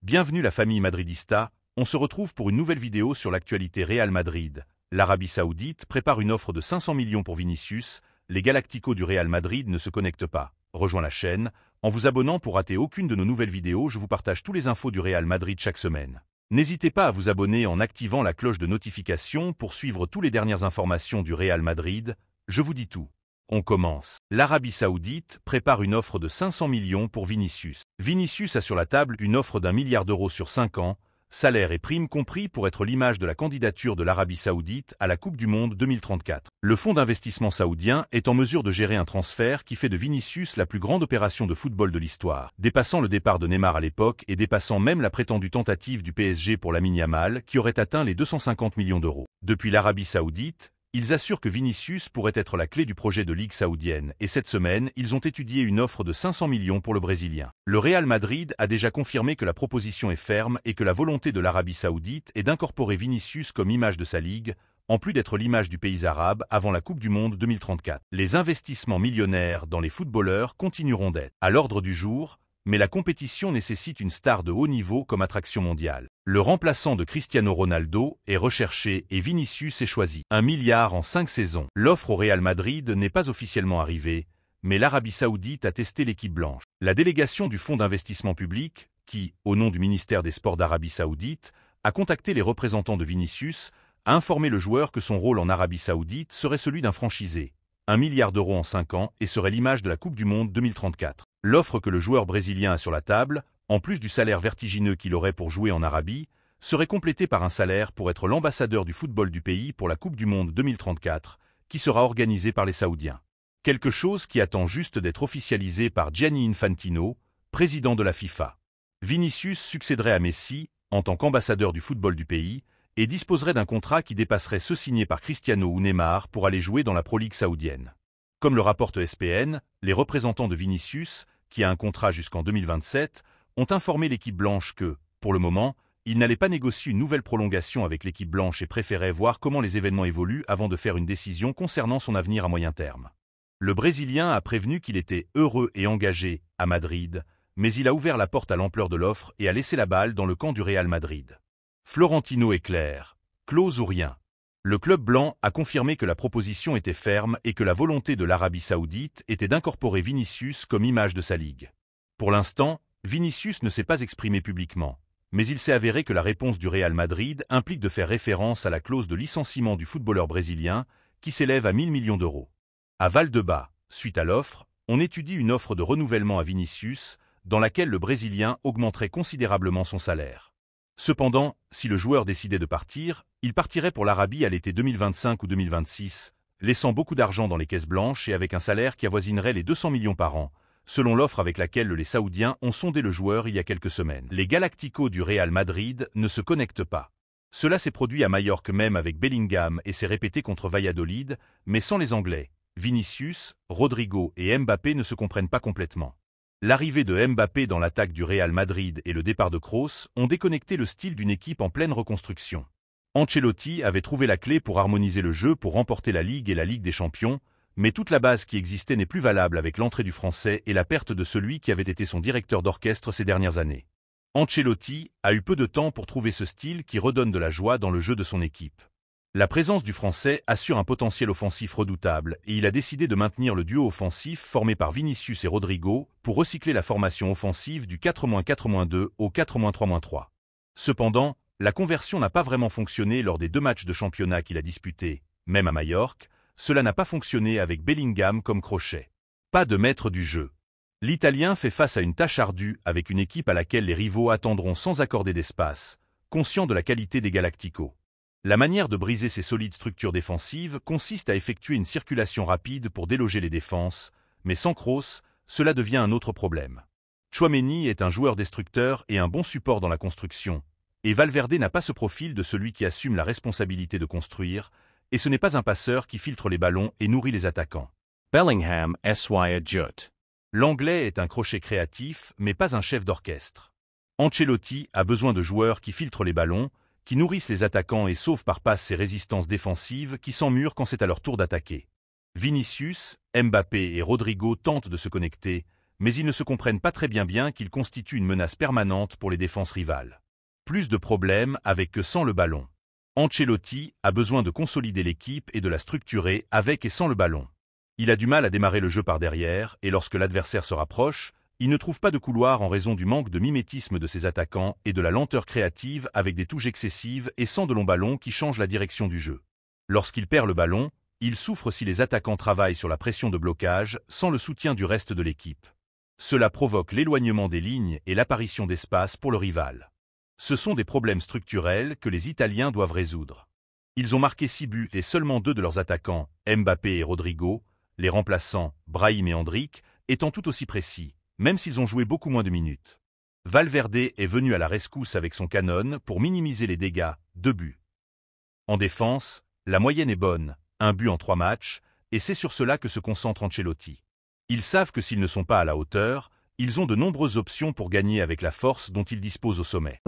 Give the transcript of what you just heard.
Bienvenue la famille madridista, on se retrouve pour une nouvelle vidéo sur l'actualité Real Madrid. L'Arabie Saoudite prépare une offre de 500 millions pour Vinicius, les Galacticos du Real Madrid ne se connectent pas. Rejoins la chaîne, en vous abonnant pour rater aucune de nos nouvelles vidéos, je vous partage tous les infos du Real Madrid chaque semaine. N'hésitez pas à vous abonner en activant la cloche de notification pour suivre toutes les dernières informations du Real Madrid, je vous dis tout. On commence. L'Arabie Saoudite prépare une offre de 500 millions pour Vinicius. Vinicius a sur la table une offre d'1 milliard d'euros sur 5 ans, salaire et primes compris pour être l'image de la candidature de l'Arabie Saoudite à la Coupe du Monde 2034. Le fonds d'investissement saoudien est en mesure de gérer un transfert qui fait de Vinicius la plus grande opération de football de l'histoire, dépassant le départ de Neymar à l'époque et dépassant même la prétendue tentative du PSG pour Lamine Yamal qui aurait atteint les 250 millions d'euros. Depuis l'Arabie Saoudite, ils assurent que Vinicius pourrait être la clé du projet de Ligue saoudienne et cette semaine, ils ont étudié une offre de 500 millions pour le Brésilien. Le Real Madrid a déjà confirmé que la proposition est ferme et que la volonté de l'Arabie Saoudite est d'incorporer Vinicius comme image de sa ligue, en plus d'être l'image du pays arabe avant la Coupe du Monde 2034. Les investissements millionnaires dans les footballeurs continueront d'être à l'ordre du jour, mais la compétition nécessite une star de haut niveau comme attraction mondiale. Le remplaçant de Cristiano Ronaldo est recherché et Vinicius est choisi. 1 milliard en 5 saisons. L'offre au Real Madrid n'est pas officiellement arrivée, mais l'Arabie Saoudite a testé l'équipe blanche. La délégation du Fonds d'investissement public, qui, au nom du ministère des Sports d'Arabie Saoudite, a contacté les représentants de Vinicius, a informé le joueur que son rôle en Arabie Saoudite serait celui d'un franchisé. 1 milliard d'euros en 5 ans et serait l'image de la Coupe du Monde 2034. L'offre que le joueur brésilien a sur la table, en plus du salaire vertigineux qu'il aurait pour jouer en Arabie, serait complétée par un salaire pour être l'ambassadeur du football du pays pour la Coupe du Monde 2034, qui sera organisée par les Saoudiens. Quelque chose qui attend juste d'être officialisé par Gianni Infantino, président de la FIFA. Vinicius succéderait à Messi, en tant qu'ambassadeur du football du pays, et disposerait d'un contrat qui dépasserait ceux signés par Cristiano ou Neymar pour aller jouer dans la Pro League saoudienne. Comme le rapporte ESPN, les représentants de Vinicius, qui a un contrat jusqu'en 2027, ont informé l'équipe blanche que, pour le moment, ils n'allaient pas négocier une nouvelle prolongation avec l'équipe blanche et préféraient voir comment les événements évoluent avant de faire une décision concernant son avenir à moyen terme. Le Brésilien a prévenu qu'il était heureux et engagé à Madrid, mais il a ouvert la porte à l'ampleur de l'offre et a laissé la balle dans le camp du Real Madrid. Florentino est clair, close ou rien. Le club blanc a confirmé que la proposition était ferme et que la volonté de l'Arabie Saoudite était d'incorporer Vinicius comme image de sa ligue. Pour l'instant, Vinicius ne s'est pas exprimé publiquement, mais il s'est avéré que la réponse du Real Madrid implique de faire référence à la clause de licenciement du footballeur brésilien qui s'élève à 1 000 millions d'euros. À Val-de-Bas, suite à l'offre, on étudie une offre de renouvellement à Vinicius dans laquelle le Brésilien augmenterait considérablement son salaire. Cependant, si le joueur décidait de partir, il partirait pour l'Arabie à l'été 2025 ou 2026, laissant beaucoup d'argent dans les caisses blanches et avec un salaire qui avoisinerait les 200 millions par an, selon l'offre avec laquelle les Saoudiens ont sondé le joueur il y a quelques semaines. Les Galacticos du Real Madrid ne se connectent pas. Cela s'est produit à Majorque même avec Bellingham et s'est répété contre Valladolid, mais sans les Anglais. Vinicius, Rodrigo et Mbappé ne se comprennent pas complètement. L'arrivée de Mbappé dans l'attaque du Real Madrid et le départ de Kroos ont déconnecté le style d'une équipe en pleine reconstruction. Ancelotti avait trouvé la clé pour harmoniser le jeu pour remporter la Ligue et la Ligue des Champions, mais toute la base qui existait n'est plus valable avec l'entrée du Français et la perte de celui qui avait été son directeur d'orchestre ces dernières années. Ancelotti a eu peu de temps pour trouver ce style qui redonne de la joie dans le jeu de son équipe. La présence du Français assure un potentiel offensif redoutable et il a décidé de maintenir le duo offensif formé par Vinicius et Rodrigo pour recycler la formation offensive du 4-4-2 au 4-3-3. Cependant, la conversion n'a pas vraiment fonctionné lors des 2 matchs de championnat qu'il a disputés, même à Majorque, cela n'a pas fonctionné avec Bellingham comme crochet. Pas de maître du jeu. L'Italien fait face à une tâche ardue avec une équipe à laquelle les rivaux attendront sans accorder d'espace, conscient de la qualité des Galacticos. La manière de briser ces solides structures défensives consiste à effectuer une circulation rapide pour déloger les défenses, mais sans Kroos, cela devient un autre problème. Tchouaméni est un joueur destructeur et un bon support dans la construction, et Valverde n'a pas ce profil de celui qui assume la responsabilité de construire, et ce n'est pas un passeur qui filtre les ballons et nourrit les attaquants. Bellingham SY Jut. L'Anglais est un crochet créatif, mais pas un chef d'orchestre. Ancelotti a besoin de joueurs qui filtrent les ballons, qui nourrissent les attaquants et sauvent par passe ces résistances défensives qui s'emmurent quand c'est à leur tour d'attaquer. Vinicius, Mbappé et Rodrigo tentent de se connecter, mais ils ne se comprennent pas très bien qu'ils constituent une menace permanente pour les défenses rivales. Plus de problèmes avec que sans le ballon. Ancelotti a besoin de consolider l'équipe et de la structurer avec et sans le ballon. Il a du mal à démarrer le jeu par derrière et lorsque l'adversaire se rapproche, il ne trouve pas de couloir en raison du manque de mimétisme de ses attaquants et de la lenteur créative avec des touches excessives et sans de longs ballons qui changent la direction du jeu. Lorsqu'il perd le ballon, il souffre si les attaquants travaillent sur la pression de blocage sans le soutien du reste de l'équipe. Cela provoque l'éloignement des lignes et l'apparition d'espace pour le rival. Ce sont des problèmes structurels que les Italiens doivent résoudre. Ils ont marqué 6 buts et seulement 2 de leurs attaquants, Mbappé et Rodrigo, les remplaçants, Brahim et Endrick, étant tout aussi précis, même s'ils ont joué beaucoup moins de minutes. Valverde est venu à la rescousse avec son canon pour minimiser les dégâts, 2 buts. En défense, la moyenne est bonne, 1 but en 3 matchs, et c'est sur cela que se concentre Ancelotti. Ils savent que s'ils ne sont pas à la hauteur, ils ont de nombreuses options pour gagner avec la force dont ils disposent au sommet.